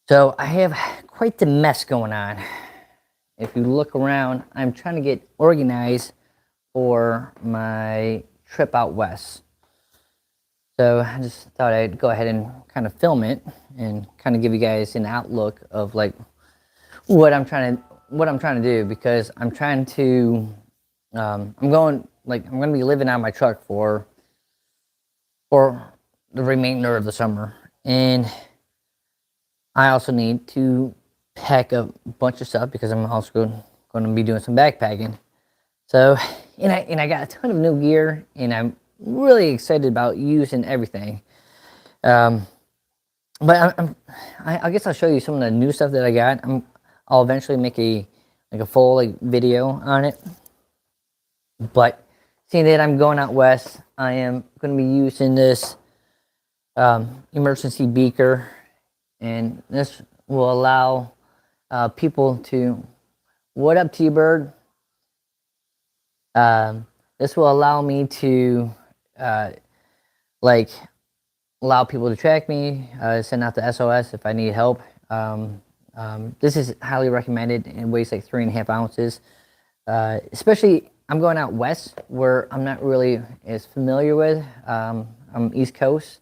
So I have quite the mess going on. If you look around, I'm trying to get organized for my trip out west. So I just thought I'd go ahead and kind of film it and kind of give you guys an outlook of like what I'm trying to do, because I'm going to be living on my truck for the remainder of the summer, and I also need to pack a bunch of stuff because I'm also going to be doing some backpacking. So, and I got a ton of new gear, and I'm really excited about using everything. Um, but I guess I'll show you some of the new stuff that I got. I'll eventually make a full video on it. But seeing that I'm going out west, I am going to be using this emergency beaker, and this will allow people to. What up, T-Bird? This will allow me to like allow people to track me, send out the SOS if I need help. This is highly recommended. It weighs like 3.5 ounces. Especially, I'm going out west where I'm not really as familiar with. I'm East Coast.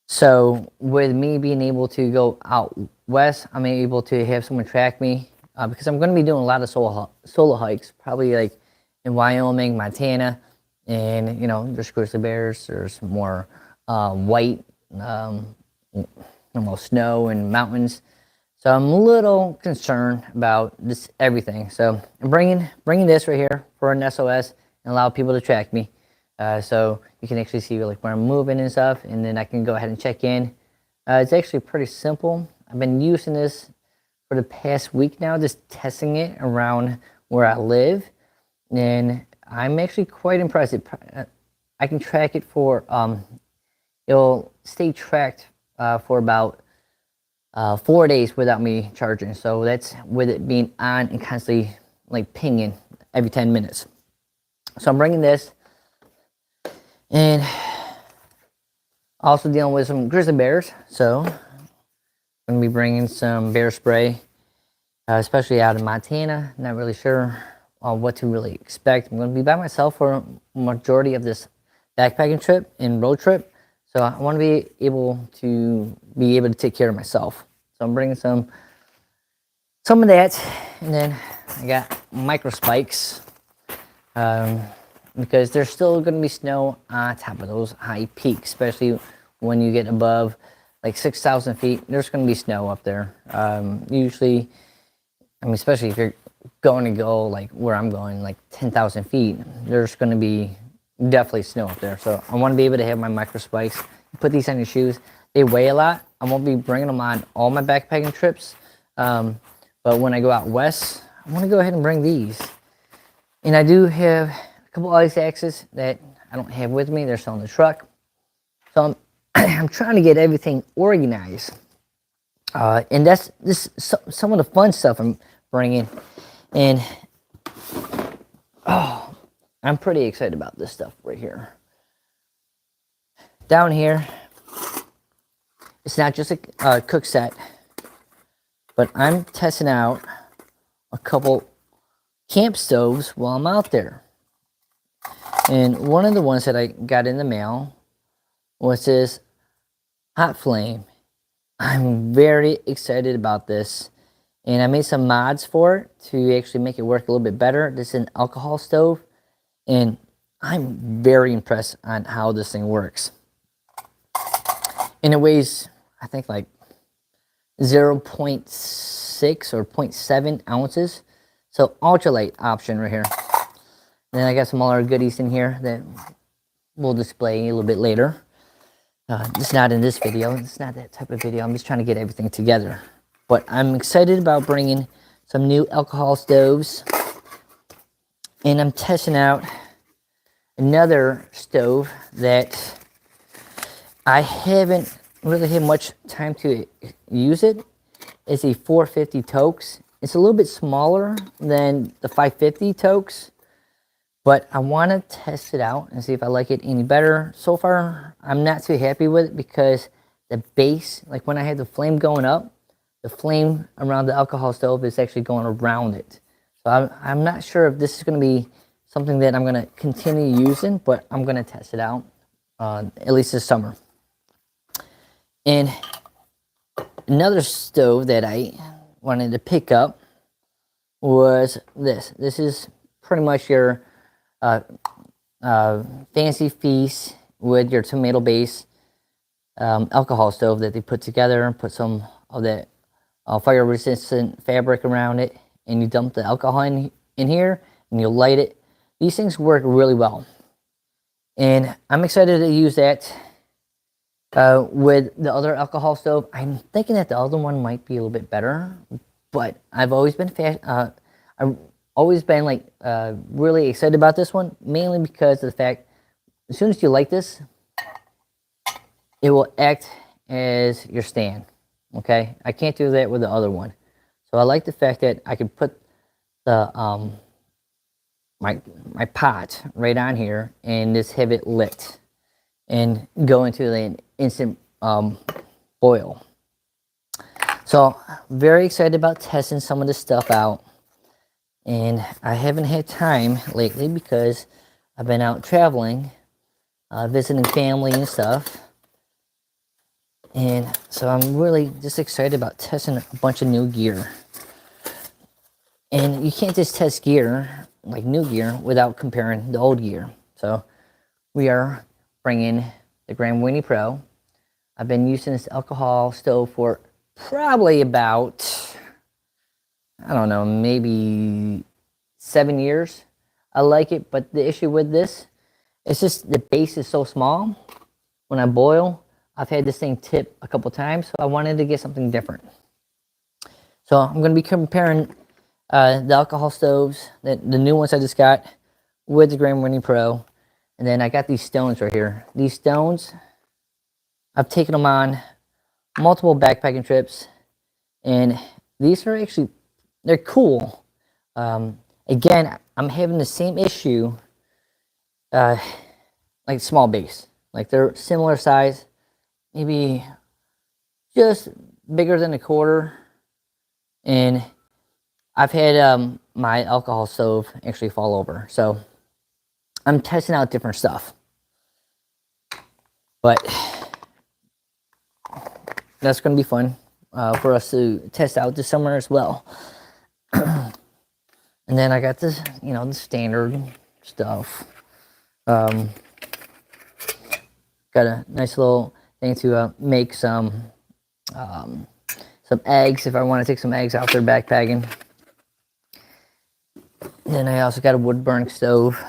So with me being able to go out west, I'm able to have someone track me, because I'm going to be doing a lot of solo hikes, probably like in Wyoming, Montana, and there's grizzly bears, there's more white, snow and mountains. So I'm a little concerned about this everything. So I'm bringing this right here for an SOS and allow people to track me. So you can actually see like where I'm moving and stuff, and then I can go ahead and check in. It's actually pretty simple. I've been using this for the past week now, just testing it around where I live, and I'm actually quite impressed. I can track it for, it'll stay tracked for about 4 days without me charging. So that's with it being on and constantly like pinging every 10 minutes. So I'm bringing this, and also dealing with some grizzly bears. So I'm going to be bringing some bear spray, especially out of Montana. Not really sure what to really expect. I'm going to be by myself for a majority of this backpacking trip and road trip. So I want to be able to take care of myself. So I'm bringing some of that, and then I got micro spikes, because there's still going to be snow on top of those high peaks, especially when you get above like 6,000 feet. There's going to be snow up there. Usually, especially if you're going to go like where I'm going, like 10,000 feet, there's going to be definitely snow up there. So I want to be able to have my micro spikes. Put these on your shoes. They weigh a lot. I won't be bringing them on all my backpacking trips, but when I go out west, I want to go ahead and bring these. And I do have a couple ice axes that I don't have with me. They're still in the truck. So I'm trying to get everything organized, and that's some of the fun stuff I'm bringing. And I'm pretty excited about this stuff right here. Down here, it's not just a cook set, but I'm testing out a couple camp stoves while I'm out there. And one of the ones that I got in the mail was this Hot Flame. I'm very excited about this, and I made some mods for it to actually make it work a little bit better. This is an alcohol stove, and I'm very impressed on how this thing works. And it weighs, I think, like 0.6 or 0.7 ounces. So ultralight option right here. And then I got some other goodies in here that we'll display a little bit later. It's not in this video. It's not that type of video. I'm just trying to get everything together. But I'm excited about bringing some new alcohol stoves. And I'm testing out another stove that I haven't really had much time to use it. It's a 450 Tokes. It's a little bit smaller than the 550 Tokes, but I want to test it out and see if I like it any better. So far, I'm not too happy with it because the base, like when I had the flame going up, the flame around the alcohol stove is actually going around it. So I'm not sure if this is going to be something that I'm going to continue using, but I'm going to test it out, at least this summer. And another stove that I wanted to pick up was this. This is pretty much your fancy feast with your tomato base alcohol stove that they put together and put some of that fire resistant fabric around it, and you dump the alcohol in here and you light it. These things work really well, and I'm excited to use that with the other alcohol stove. I'm thinking that the other one might be a little bit better, but I've always been like really excited about this one, mainly because of the fact as soon as you light this, it will act as your stand. Okay, I can't do that with the other one, so I like the fact that I can put the my pot right on here and just have it lit and go into the instant boil. So very excited about testing some of this stuff out, and I haven't had time lately because I've been out traveling, visiting family and stuff. And so I'm really just excited about testing a bunch of new gear. And you can't just test gear, like new gear, without comparing the old gear. So we are bringing the Grand Winnie Pro. I've been using this alcohol stove for probably about, I don't know, maybe 7 years. I like it, but the issue with this, it's just the base is so small. When I boil, I've had this thing tip a couple times, so I wanted to get something different. So I'm going to be comparing the alcohol stoves, the new ones I just got, with the Grand Winnie Pro. And then I got these stones right here. These stones, I've taken them on multiple backpacking trips, and these are actually, they're cool. Again, I'm having the same issue, like small base. Like they're similar size, maybe just bigger than a quarter. And I've had my alcohol stove actually fall over. So I'm testing out different stuff. But that's going to be fun for us to test out this summer as well. And then I got this, you know, the standard stuff. Got a nice little thing to make some eggs if I want to take some eggs out there backpacking. And then I also got a wood burning stove,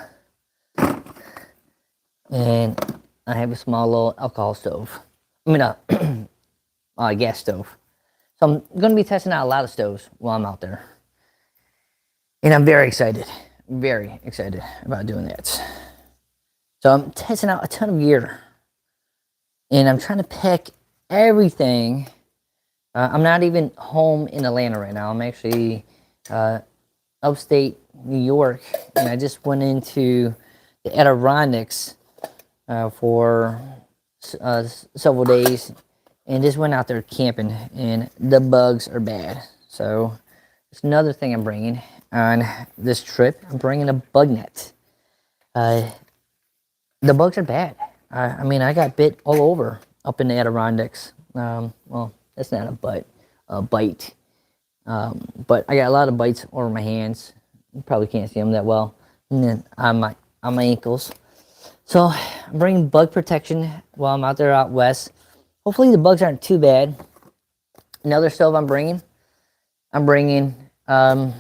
and I have a small little alcohol stove. I mean a gas stove. So I'm going to be testing out a lot of stoves while I'm out there, and I'm very excited about doing that. So I'm testing out a ton of gear, and I'm trying to pack everything. I'm not even home in Atlanta right now. I'm actually upstate New York, and I just went into the Adirondacks for several days, and just went out there camping, and the bugs are bad. So it's another thing I'm bringing on this trip. I'm bringing a bug net. The bugs are bad. I mean, I got bit all over up in the Adirondacks. Well, that's not a bite. But I got a lot of bites over my hands. You probably can't see them that well. And then on my ankles. So I'm bringing bug protection while I'm out there out west. Hopefully the bugs aren't too bad. Another stove I'm bringing the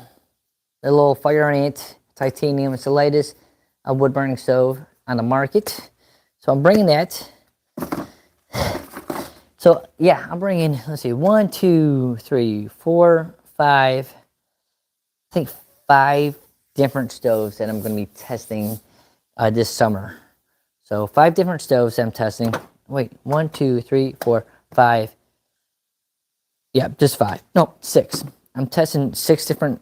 little fire ant titanium. It's the lightest wood burning stove on the market. So I'm bringing that. So yeah, I'm bringing, let's see, 1, 2, 3, 4, 5, I think 5 different stoves that I'm going to be testing this summer. So 5 different stoves that I'm testing. Wait, 1, 2, 3, 4, 5. Yeah, just 5. No, 6. I'm testing 6 different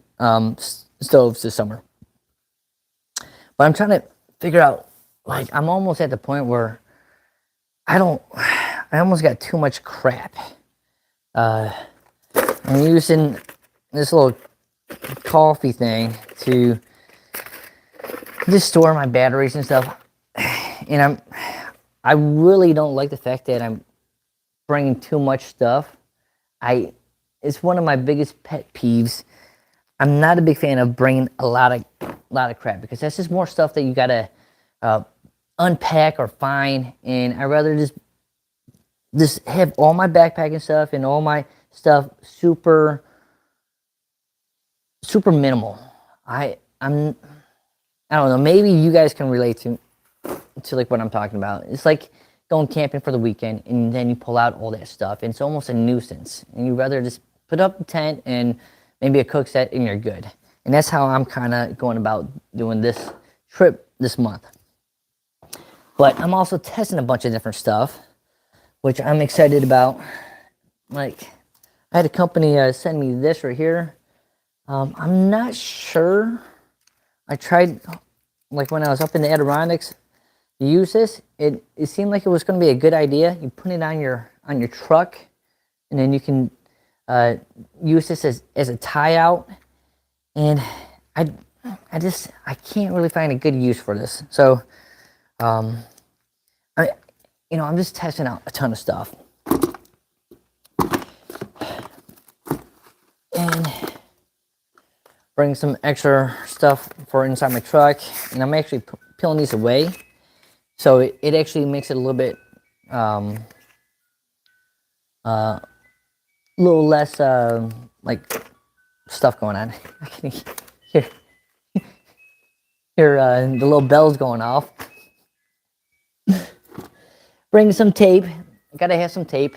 stoves this summer. But I'm trying to figure out, like, I'm almost at the point where I almost got too much crap. And I'm using this little coffee thing to just store my batteries and stuff. And I really don't like the fact that I'm bringing too much stuff. It's one of my biggest pet peeves. I'm not a big fan of bringing a lot of crap, because that's just more stuff that you gotta unpack or find. And I'd rather just have all my backpacking stuff and all my stuff super minimal. I'm I don't know, maybe you guys can relate to like what I'm talking about. It's like going camping for the weekend and then you pull out all that stuff. And it's almost a nuisance. And you'd rather just put up a tent and maybe a cook set and you're good. And that's how I'm kind of going about doing this trip this month. But I'm also testing a bunch of different stuff, which I'm excited about. Like, I had a company send me this right here. I'm not sure. I tried, like when I was up in the Adirondacks, to use this. It seemed like it was going to be a good idea. You put it on your truck, and then you can use this as a tie out. And I can't really find a good use for this. So, I'm just testing out a ton of stuff. And bring some extra stuff for inside my truck. And I'm actually peeling these away. So it actually makes it a little bit, little less, like, stuff going on. I can hear the little bells going off. Bring some tape. I gotta have some tape.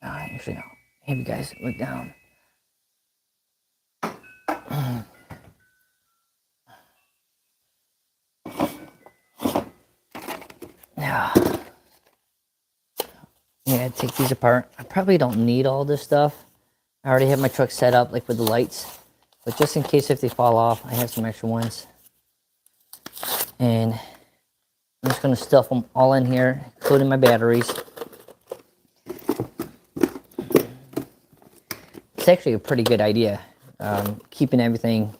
Actually, no. Have you guys look down. Yeah, take these apart. I probably don't need all this stuff. I already have my truck set up, like with the lights. But just in case if they fall off, I have some extra ones. And I'm just going to stuff them all in here, including my batteries. It's actually a pretty good idea, keeping everything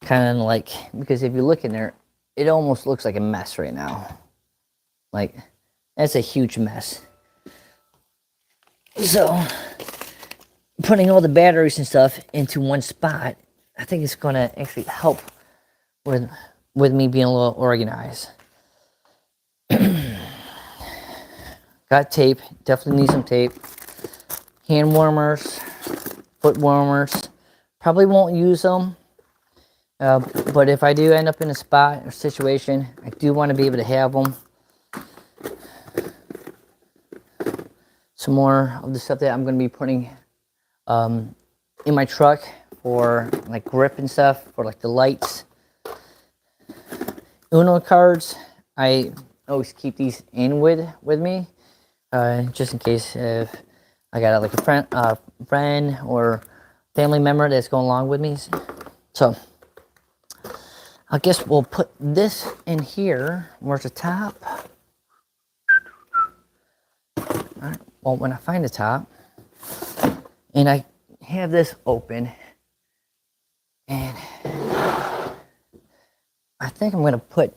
kind of like, because if you look in there, it almost looks like a mess right now. Like, that's a huge mess. So, putting all the batteries and stuff into one spot, I think it's going to actually help with me being a little organized. Got tape. Definitely need some tape. Hand warmers, foot warmers. Probably won't use them. But if I do end up in a spot or situation, I do want to be able to have them. Some more of the stuff that I'm going to be putting in my truck for like grip and stuff, for like the lights. Uno cards, I always keep these in with me, just in case if I got like a friend or family member that's going along with me. So I guess we'll put this in here. Where's the top? All right. Well, when I find the top, and I have this open, and I think I'm gonna put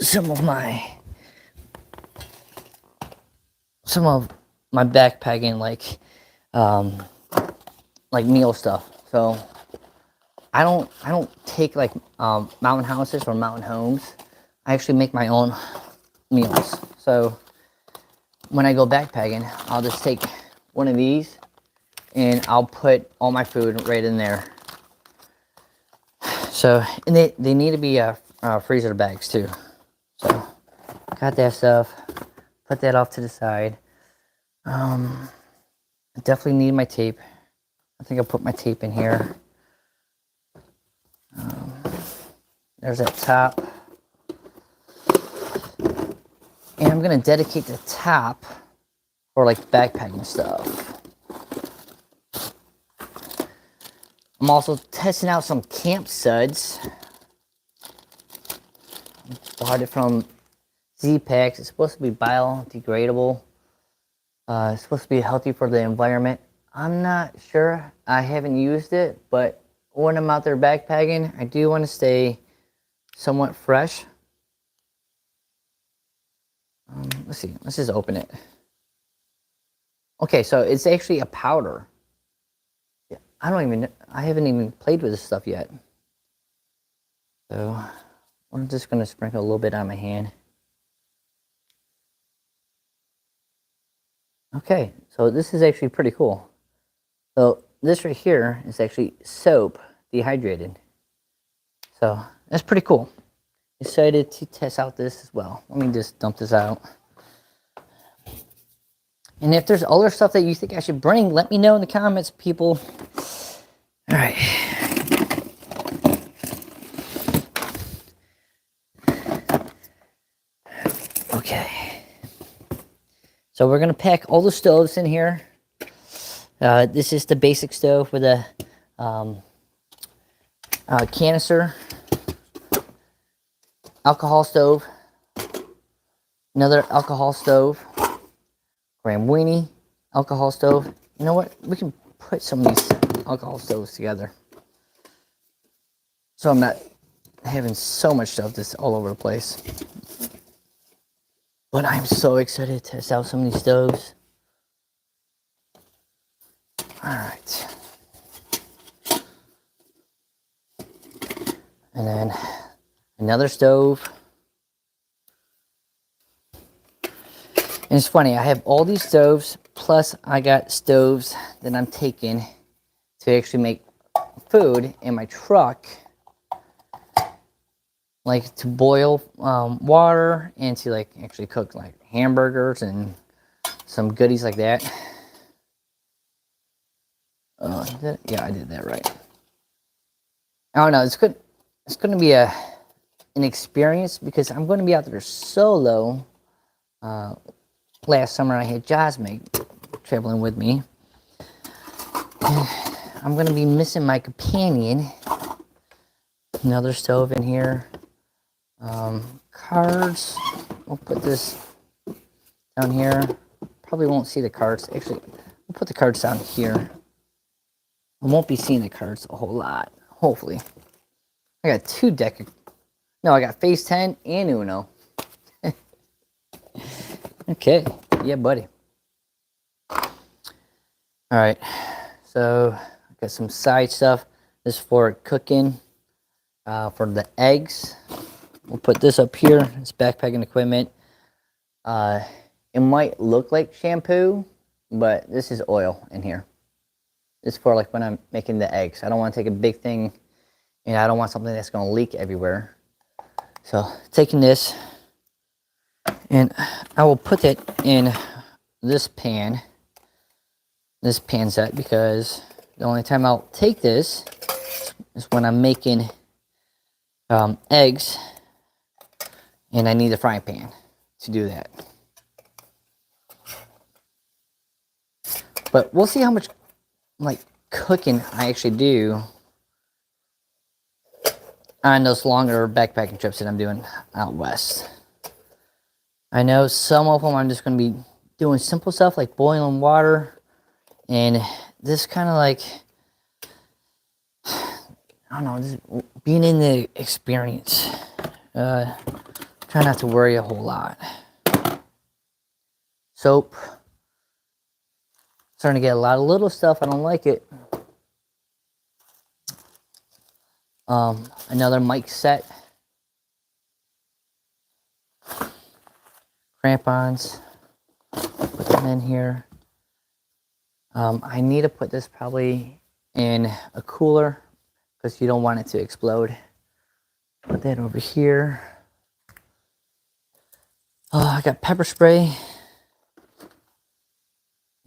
some of my backpacking, like meal stuff. So I don't take like mountain houses or mountain homes. I actually make my own meals. So when I go backpacking, I'll just take one of these and I'll put all my food right in there. So, and they need to be freezer bags too. So, got that stuff. Put that off to the side. I definitely need my tape. I think I'll put my tape in here. There's that top. And I'm going to dedicate the top for like backpacking stuff. I'm also testing out some camp suds. Bought it from Z-Packs. It's supposed to be biodegradable. It's supposed to be healthy for the environment. I'm not sure. I haven't used it, but when I'm out there backpacking, I do want to stay somewhat fresh. Let's see. Let's just open it. Okay, so it's actually a powder. Yeah, I haven't even played with this stuff yet. So I'm just going to sprinkle a little bit on my hand. Okay, so this is actually pretty cool. So this right here is actually soap dehydrated. So that's pretty cool. Excited to test out this as well. Let me just dump this out. And if there's other stuff that you think I should bring, let me know in the comments, people. All right. Okay. So we're going to pack all the stoves in here. This is the basic stove with a canister, alcohol stove, another alcohol stove, graham weenie, alcohol stove. You know what? We can put some of these alcohol stoves together. So I'm not having so much stuff just all over the place. But I'm so excited to test out some of these stoves. All right. And then another stove. And it's funny, I have all these stoves, plus I got stoves that I'm taking to actually make food in my truck. Like to boil water and to like actually cook like hamburgers and some goodies like that. Yeah, I did that right. I don't know, it's good. It's going to be an experience because I'm going to be out there solo. Last summer I had Jasmine traveling with me. And I'm going to be missing my companion. Another stove in here. Cards. We'll put this down here. Probably won't see the cards. Actually, we'll put the cards down here. I won't be seeing the cards a whole lot. Hopefully. I got two deck. No, I got Phase 10 and Uno. Okay. Yeah, buddy. All right. So, I got some side stuff. This is for cooking. For the eggs. We'll put this up here. It's backpacking equipment. It might look like shampoo, but this is oil in here. It's for like when I'm making the eggs. I don't want to take a big thing, and I don't want something that's going to leak everywhere. So taking this, and I will put it in this pan set, because the only time I'll take this is when I'm making eggs, and I need a frying pan to do that. But we'll see how much like cooking I actually do on those longer backpacking trips that I'm doing out west. I know some of them I'm just going to be doing simple stuff like boiling water, and this kind of like, I don't know, just being in the experience. Try not to worry a whole lot. Soap. Starting to get a lot of little stuff. I don't like it. Another mic set. Crampons. Put them in here. I need to put this probably in a cooler because you don't want it to explode. Put that over here. I got pepper spray.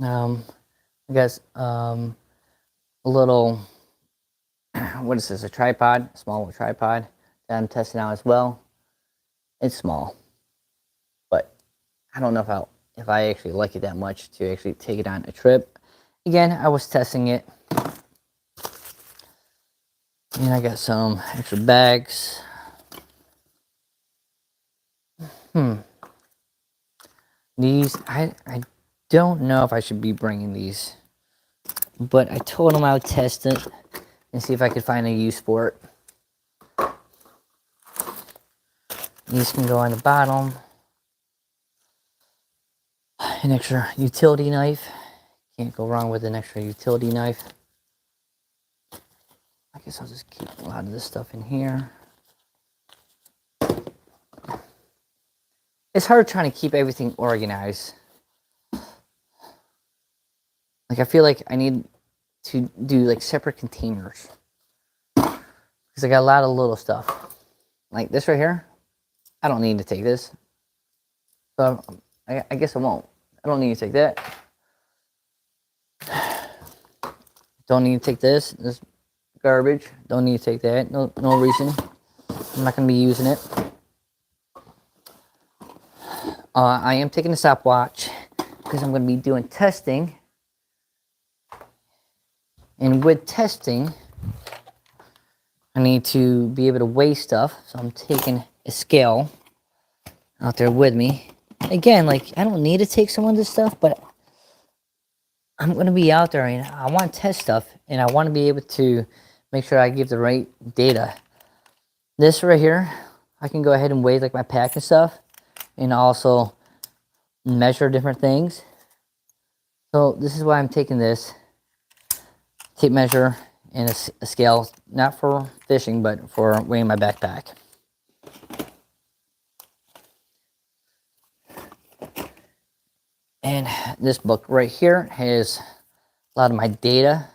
I guess a little, what is this, a tripod, a small tripod that I'm testing out as well. It's small, but I don't know if I actually like it that much to actually take it on a trip. Again, I was testing it. And I got some extra bags. These, I don't know if I should be bringing these, but I told them I would test it and see if I could find a use for it. These can go on the bottom. An extra utility knife. Can't go wrong with an extra utility knife. I guess I'll just keep a lot of this stuff in here. It's hard trying to keep everything organized. Like, I feel like I need to do like separate containers, because I got a lot of little stuff. Like this right here, I don't need to take this. So I guess I won't. I don't need to take that. Don't need to take this. This garbage. Don't need to take that. No reason. I'm not going to be using it. I am taking a stopwatch because I'm going to be doing testing. And with testing, I need to be able to weigh stuff. So I'm taking a scale out there with me. Again, like, I don't need to take some of this stuff, but I'm going to be out there and I want to test stuff. And I want to be able to make sure I give the right data. This right here, I can go ahead and weigh like my pack and stuff. And also measure different things. So this is why I'm taking this tape measure and a scale, not for fishing, but for weighing my backpack. And this book right here has a lot of my data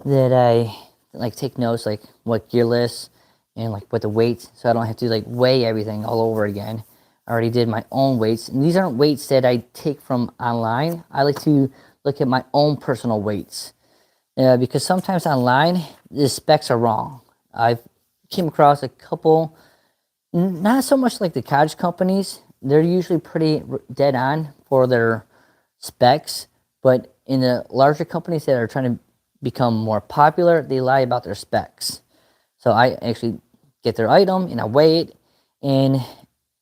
that I like take notes, like what gear lists and like what the weights, so I don't have to like weigh everything all over again. I already did my own weights, and these aren't weights that I take from online. I like to look at my own personal weights, because sometimes online the specs are wrong. I've came across a couple, not so much like the cottage companies. They're usually pretty dead on for their specs, but in the larger companies that are trying to become more popular, they lie about their specs. So I actually get their item and I weigh it, and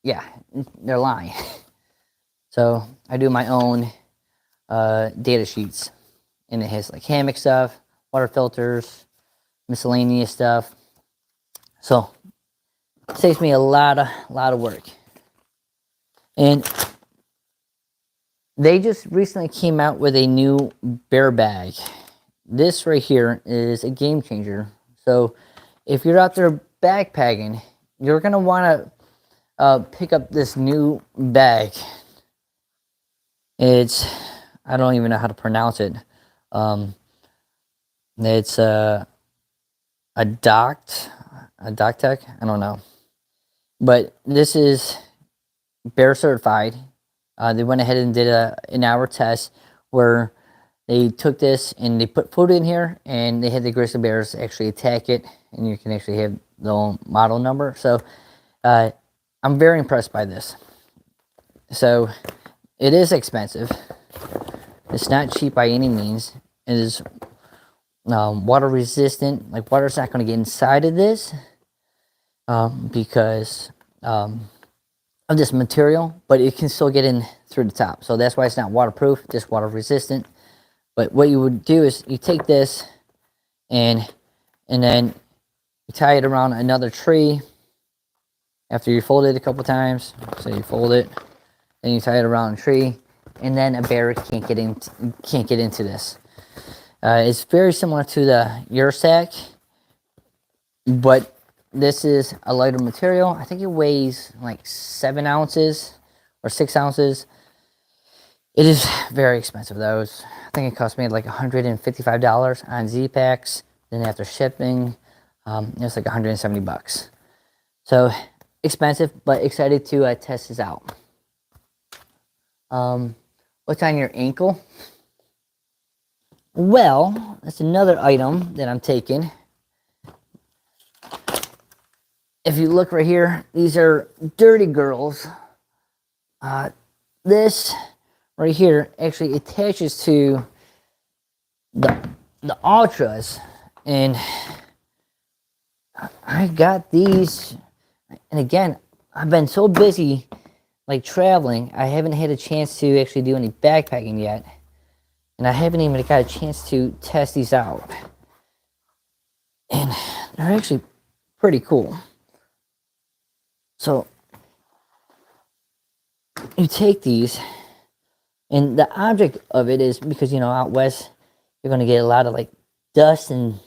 yeah, they're lying. So I do my own data sheets, and it has like hammock stuff, water filters, miscellaneous stuff. So it saves me a lot of work. And they just recently came out with a new bear bag. This right here is a game changer. So if you're out there backpacking, you're going to want to pick up this new bag. It's, I don't even know how to pronounce it. It's a Doctech, I don't know. But this is bear certified. They went ahead and did an hour test where they took this and they put food in here, and they had the grizzly bears actually attack it, and you can actually have the model number. So I'm very impressed by this. So it is expensive. It's not cheap by any means. It is water resistant. Like, water's not going to get inside of this because of this material, but it can still get in through the top. So that's why it's not waterproof, just water resistant. But what you would do is you take this and then you tie it around another tree after you fold it a couple times. So you fold it, then you tie it around a tree, and then a bear can't get into this. It's very similar to the Ursack, but this is a lighter material. I think it weighs like 7 ounces or 6 ounces. It is very expensive though. I think it cost me like $155 on Z-Packs. Then after shipping, it's like $170. So expensive, but excited to test this out. What's on your ankle? Well, that's another item that I'm taking. If you look right here, these are Dirty Girls. This right here actually attaches to the Ultras, and I got these. And again, I've been so busy like traveling, I haven't had a chance to actually do any backpacking yet. And I haven't even got a chance to test these out. And they're actually pretty cool. So you take these, and the object of it is because, you know, out west, you're going to get a lot of like dust and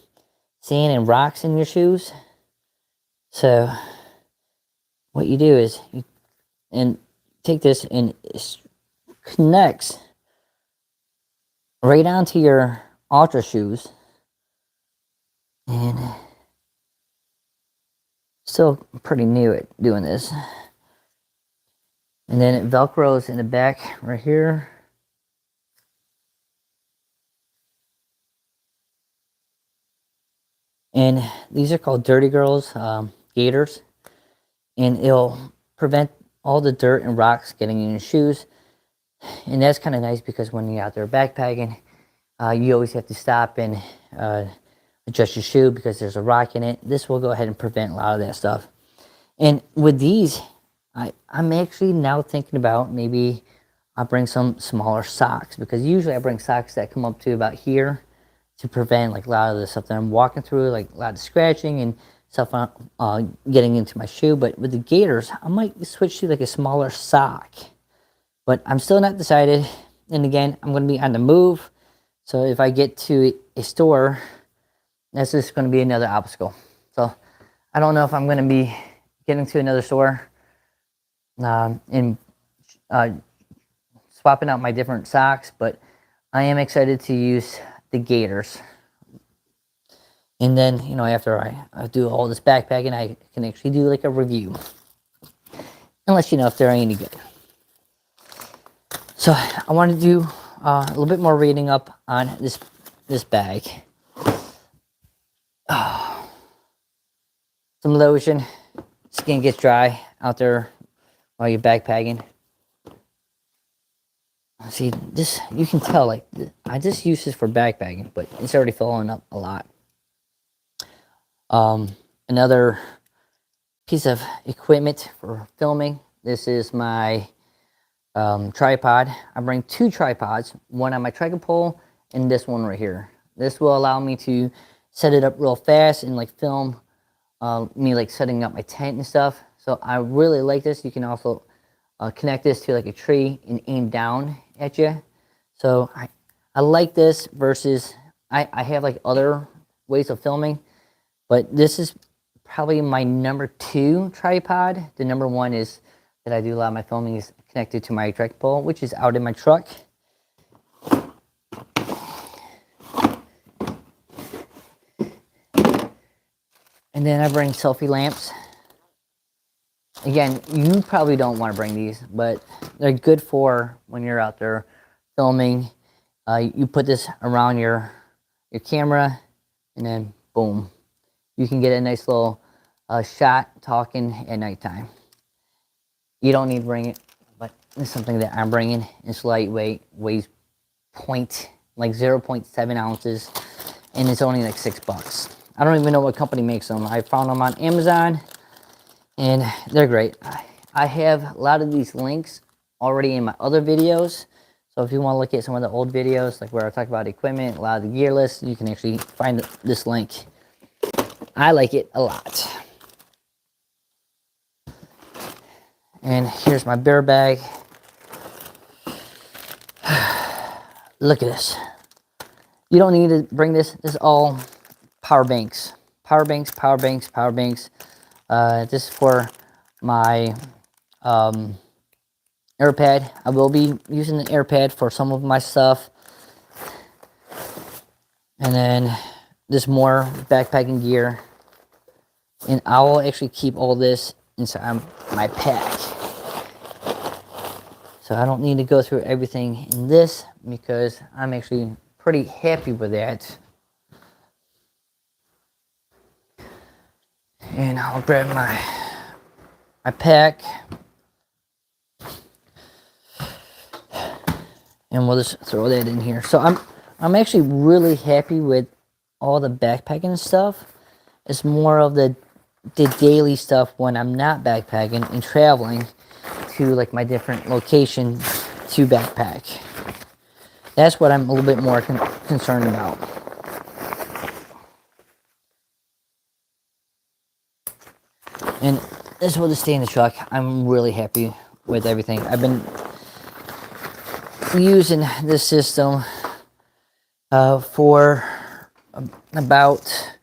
sand and rocks in your shoes. So what you do is you take this, and it connects right onto your Ultra shoes, and still pretty new at doing this. And then it velcros in the back right here. And these are called Dirty Girls gaiters, and it'll prevent all the dirt and rocks getting in your shoes. And that's kind of nice because when you're out there backpacking, you always have to stop and adjust your shoe because there's a rock in it. This will go ahead and prevent a lot of that stuff. And with these, I'm actually now thinking about maybe I'll bring some smaller socks, because usually I bring socks that come up to about here to prevent like a lot of the stuff that I'm walking through, like a lot of scratching and stuff getting into my shoe. But with the gaiters, I might switch to like a smaller sock, but I'm still not decided. And again, I'm going to be on the move, so if I get to a store, that's just going to be another obstacle. So I don't know if I'm going to be getting to another store and swapping out my different socks, but I am excited to use the gaiters. And then, you know, after I do all this backpacking, I can actually do like a review, unless, you know, if they're any good. So I want to do a little bit more reading up on this bag. Some lotion. Skin gets dry out there while you're backpacking. See, this, you can tell, like, I just use this for backpacking, but it's already filling up a lot. Another piece of equipment for filming. This is my tripod. I bring 2 tripods, one on my trekking pole and this one right here. This will allow me to set it up real fast and like film me like setting up my tent and stuff. So I really like this. You can also connect this to like a tree and aim down at you. So I like this versus I have like other ways of filming, but this is probably my number 2 tripod. The number 1 is that I do a lot of my filming is connected to my trekking pole, which is out in my truck. And then I bring selfie lamps. Again, you probably don't want to bring these, but they're good for when you're out there filming. You put this around your camera, and then boom, you can get a nice little shot talking at nighttime. You don't need to bring it, but it's something that I'm bringing. It's lightweight, weighs 0.7 ounces, and it's only like $6. I don't even know what company makes them. I found them on Amazon, and they're great. I have a lot of these links already in my other videos. So if you want to look at some of the old videos, like where I talk about equipment, a lot of the gear lists, you can actually find this link. I like it a lot. And here's my bear bag. Look at this. You don't need to bring this. This is all power banks. Power banks, power banks, power banks. This is for my AirPad. I will be using the AirPad for some of my stuff. And then this more backpacking gear. And I will actually keep all this inside my pack. So I don't need to go through everything in this because I'm actually pretty happy with that. And I'll grab my pack. And we'll just throw that in here. So I'm actually really happy with all the backpacking stuff. It's more of the daily stuff when I'm not backpacking and traveling to like my different locations to backpack. That's what I'm a little bit more concerned about. And this will just stay in the truck. I'm really happy with everything. I've been using this system for about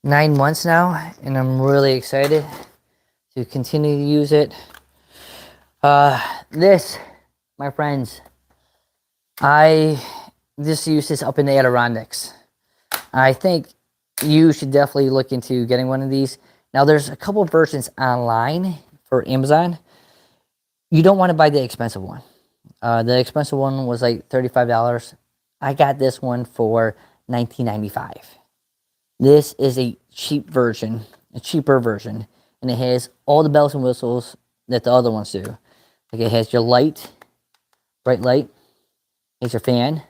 9 months now, and I'm really excited to continue to use it. This, my friends, I just use this up in the Adirondacks. I think you should definitely look into getting one of these. Now, there's a couple versions online for Amazon. You don't want to buy the expensive one. The expensive one was like $35. I got this one for $19.95. This is a cheap version, a cheaper version, and it has all the bells and whistles that the other ones do. Like it has your light, bright light, it has your fan,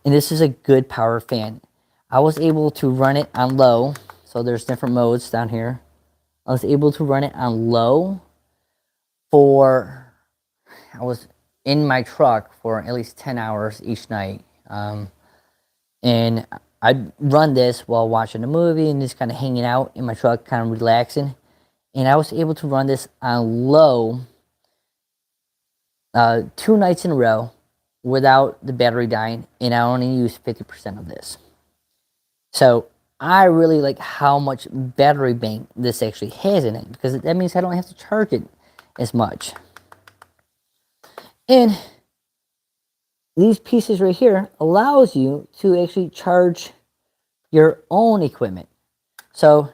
and this is a good power fan. I was able to run it on low, so there's different modes down here. I was able to run it on low I was in my truck for at least 10 hours each night. And I'd run this while watching a movie and just kind of hanging out in my truck, kind of relaxing. And I was able to run this on low 2 nights in a row without the battery dying, and I only used 50% of this. So I really like how much battery bank this actually has in it, because that means I don't have to charge it as much. And these pieces right here allows you to actually charge your own equipment. So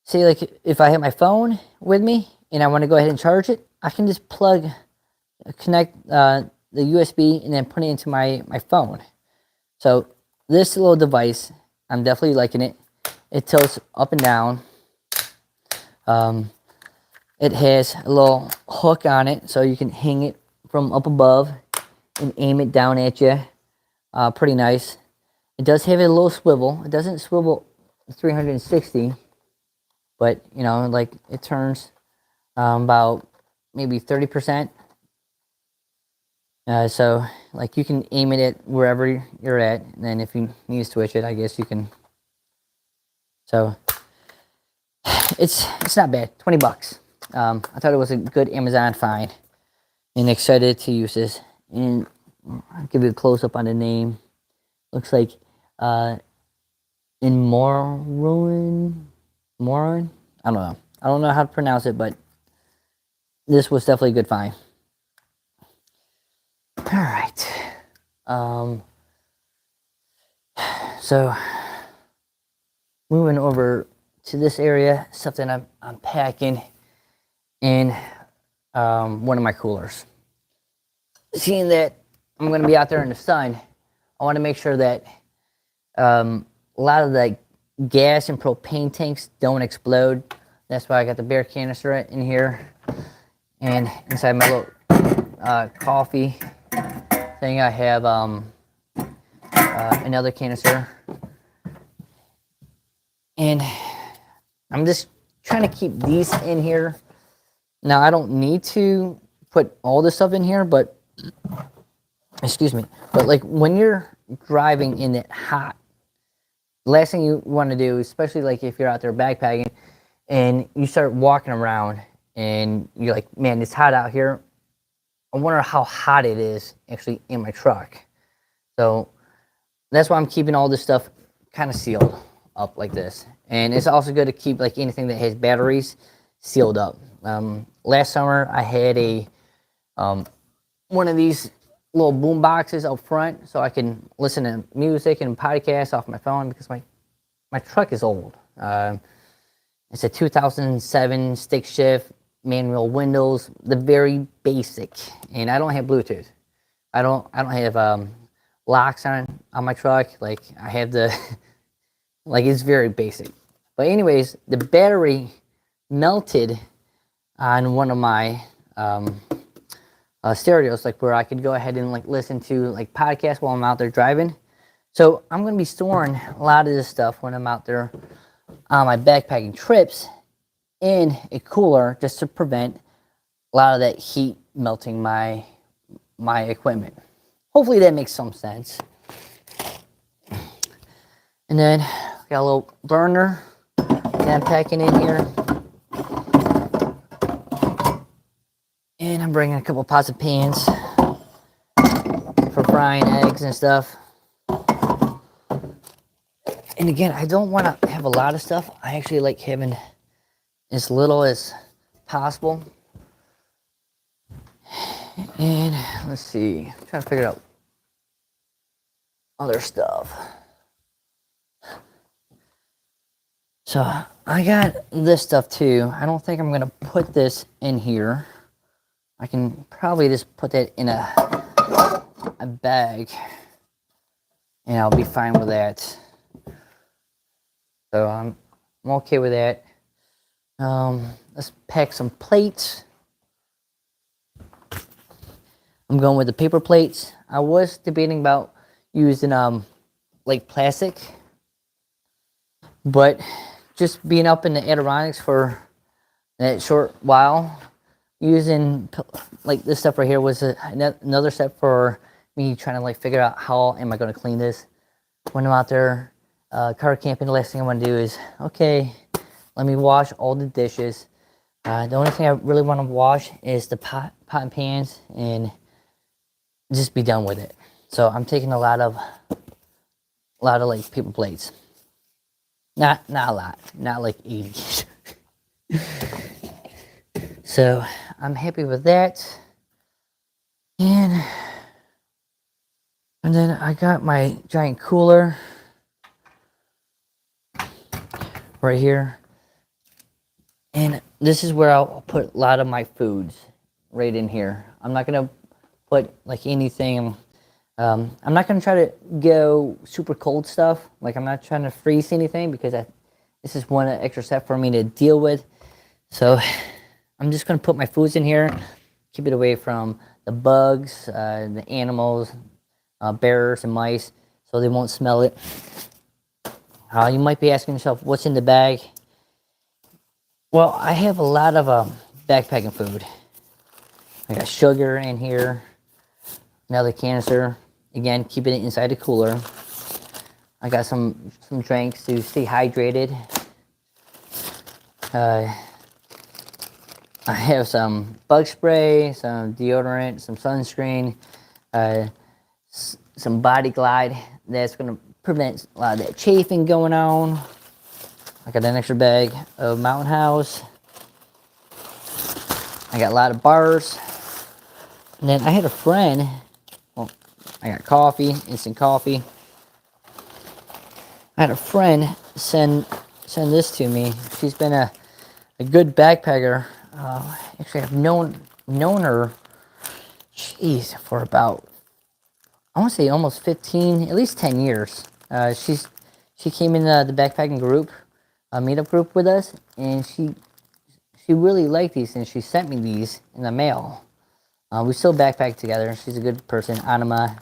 say like if I have my phone with me and I want to go ahead and charge it, I can just connect the USB and then put it into my phone. So this little device, I'm definitely liking it. It tilts up and down. It has a little hook on it, so you can hang it from up above and aim it down at you. Pretty nice. It does have a little swivel. It doesn't swivel 360, but you know, like it turns about maybe 30%. So like you can aim it at wherever you're at, and then if you need to switch it, I guess you can. So it's not bad. 20 bucks. I thought it was a good Amazon find, and excited to use this. And I'll give you a close up on the name. Looks like in Morin. I don't know how to pronounce it, but this was definitely a good find. All right. So moving over to this area, something I'm packing in one of my coolers. Seeing that I'm going to be out there in the sun, I want to make sure that a lot of the gas and propane tanks don't explode. That's why I got the beer canister in here, and inside my little coffee thing I have another canister, and I'm just trying to keep these in here. Now I don't need to put all this stuff in here, but excuse me, but like when you're driving in it hot, the last thing you want to do, especially like if you're out there backpacking and you start walking around and you're like, man, it's hot out here. I wonder how hot it is actually in my truck. So that's why I'm keeping all this stuff kind of sealed up like this. And it's also good to keep like anything that has batteries sealed up. Last summer I had a one of these little boom boxes up front so I can listen to music and podcasts off my phone, because my truck is old. It's a 2007 stick shift, manual windows, the very basic, and I don't have Bluetooth. I don't have locks on my truck. Like I have the like it's very basic. But anyways, the battery melted on one of my stereos, like where I could go ahead and like listen to like podcasts while I'm out there driving. So I'm gonna be storing a lot of this stuff when I'm out there on my backpacking trips in a cooler just to prevent a lot of that heat melting my equipment. Hopefully that makes some sense. And then got a little burner that I'm packing in here. And I'm bringing a couple pots and pans for frying eggs and stuff. And again, I don't want to have a lot of stuff. I actually like having as little as possible. And let's see, I'm trying to figure out other stuff. So I got this stuff too. I don't think I'm gonna put this in here. I can probably just put that in a bag and I'll be fine with that. So I'm okay with that. Let's pack some plates. I'm going with the paper plates. I was debating about using like plastic, but just being up in the Adirondacks for that short while, using like this stuff right here was another step for me trying to like figure out how am I going to clean this when I'm out there car camping. The last thing I want to do is, okay, let me wash all the dishes. The only thing I really want to wash is the pot and pans and just be done with it. So I'm taking a lot of like paper plates. Not a lot, not like 80. So I'm happy with that. And then I got my giant cooler right here. And this is where I'll put a lot of my foods right in here. I'm not gonna put like anything. I'm not gonna try to go super cold stuff. Like I'm not trying to freeze anything because this is one extra step for me to deal with. So I'm just gonna put my foods in here, keep it away from the bugs, the animals, bears and mice, so they won't smell it. You might be asking yourself, what's in the bag? Well, I have a lot of backpacking food. I got sugar in here, another canister. Again, keeping it inside the cooler. I got some drinks to stay hydrated. I have some bug spray, some deodorant, some sunscreen, some Body Glide that's going to prevent a lot of that chafing going on. I got an extra bag of Mountain House. I got a lot of bars. And then I had a friend, well, I got coffee, instant coffee. I had a friend send this to me. She's been a good backpacker. Actually, I've known her, geez, for about, I want to say almost 15, at least 10 years. She came in the backpacking group, meetup group with us, and she really liked these, and she sent me these in the mail. We still backpack together. She's a good person, Anima,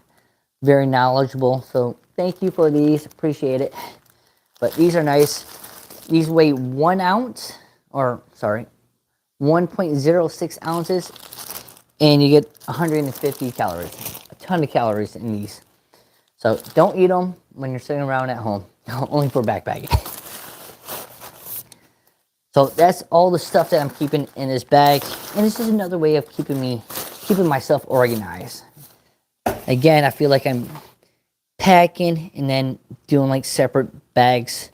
very knowledgeable. So thank you for these, appreciate it. But these are nice. These weigh 1 ounce, or sorry, 1.06 ounces, and you get 150 calories. A ton of calories in these. So don't eat them when you're sitting around at home. Only for backpacking. So that's all the stuff that I'm keeping in this bag. And this is another way of keeping myself organized. Again, I feel like I'm packing and then doing like separate bags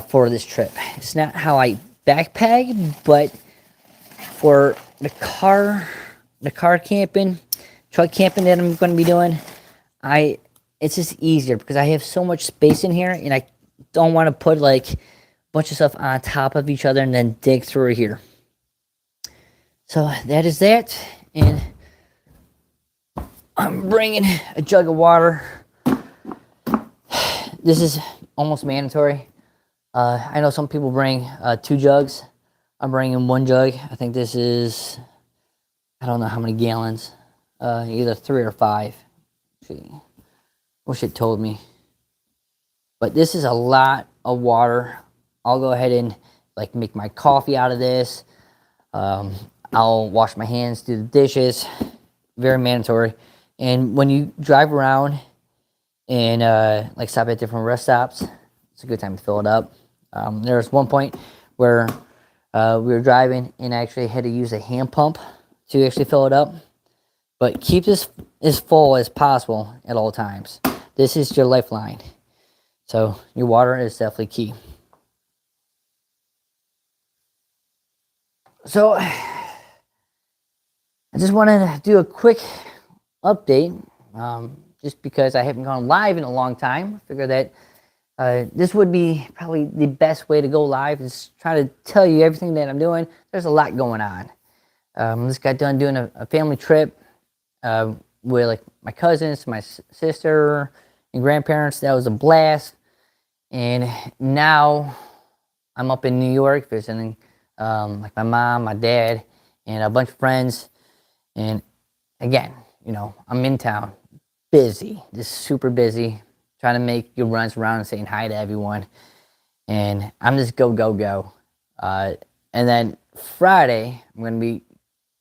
for this trip. It's not how I backpack, but for the car camping, truck camping that I'm going to be doing, it's just easier because I have so much space in here and I don't want to put like a bunch of stuff on top of each other and then dig through here. So that is that, and I'm bringing a jug of water. This is almost mandatory. I know some people bring 2 jugs. I'm bringing 1 jug. I think this is, I don't know how many gallons, either 3 or 5. Wish it told me. But this is a lot of water. I'll go ahead and like make my coffee out of this. I'll wash my hands, do the dishes. Very mandatory. And when you drive around and like stop at different rest stops, it's a good time to fill it up. There was one point where we were driving and I actually had to use a hand pump to actually fill it up. But keep this as full as possible at all times. This is your lifeline. So your water is definitely key. So I just wanted to do a quick update, just because I haven't gone live in a long time. I figure that this would be probably the best way to go live, is try to tell you everything that I'm doing. There's a lot going on. Just got done doing a family trip with like my cousins, my sister, and grandparents. That was a blast. And now I'm up in New York visiting like my mom, my dad, and a bunch of friends. And again, you know, I'm in town, busy, just super busy, trying to make good runs around and saying hi to everyone. And I'm just go, go, go. And then Friday, I'm going to be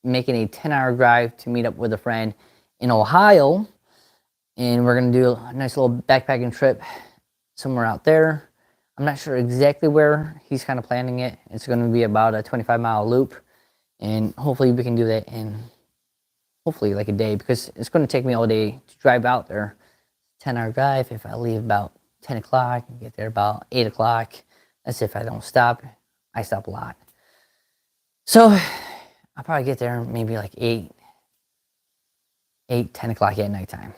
making a 10-hour drive to meet up with a friend in Ohio. And we're going to do a nice little backpacking trip somewhere out there. I'm not sure exactly where. He's kind of planning it. It's going to be about a 25-mile loop. And hopefully we can do that in hopefully like a day, because it's going to take me all day to drive out there. 10-hour drive. If I leave about 10 o'clock and get there about 8 o'clock, that's if I don't stop. I stop a lot. So I'll probably get there maybe like 10 o'clock at nighttime.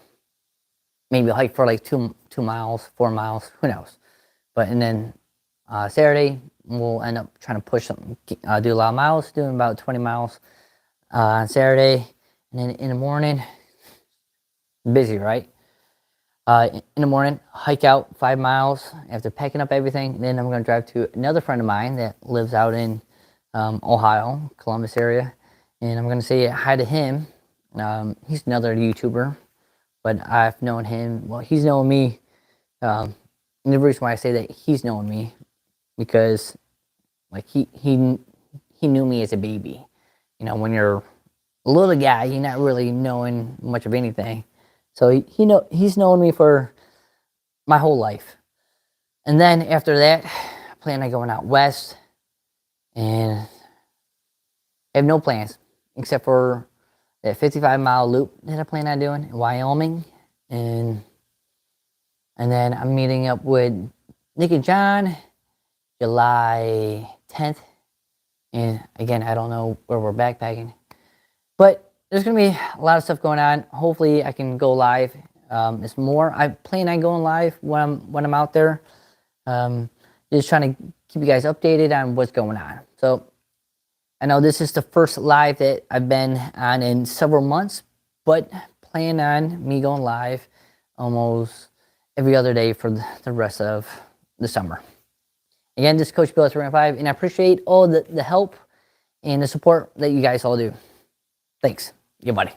Maybe hike for like 2 miles, 4 miles, who knows. But and then Saturday, we'll end up trying to push something, do a lot of miles, doing about 20 miles on Saturday. And then in the morning, busy, right? In the morning, hike out 5 miles after packing up everything. Then I'm going to drive to another friend of mine that lives out in Ohio, Columbus area. And I'm going to say hi to him. He's another YouTuber, but I've known him. Well, he's known me. And the reason why I say that he's known me, because like he knew me as a baby. You know, when you're a little guy, you're not really knowing much of anything. So he's known me for my whole life. And then after that, I plan on going out west, and I have no plans except for that 55-mile loop that I plan on doing in Wyoming. And then I'm meeting up with Nick and John July 10th. And again, I don't know where we're backpacking, but there's going to be a lot of stuff going on. Hopefully I can go live. It's more, I plan on going live when I'm out there. Just trying to keep you guys updated on what's going on. So I know this is the first live that I've been on in several months, but plan on me going live almost every other day for the rest of the summer. Again, this is CoachBill315, and I appreciate all the help and the support that you guys all do. Thanks. Your buddy.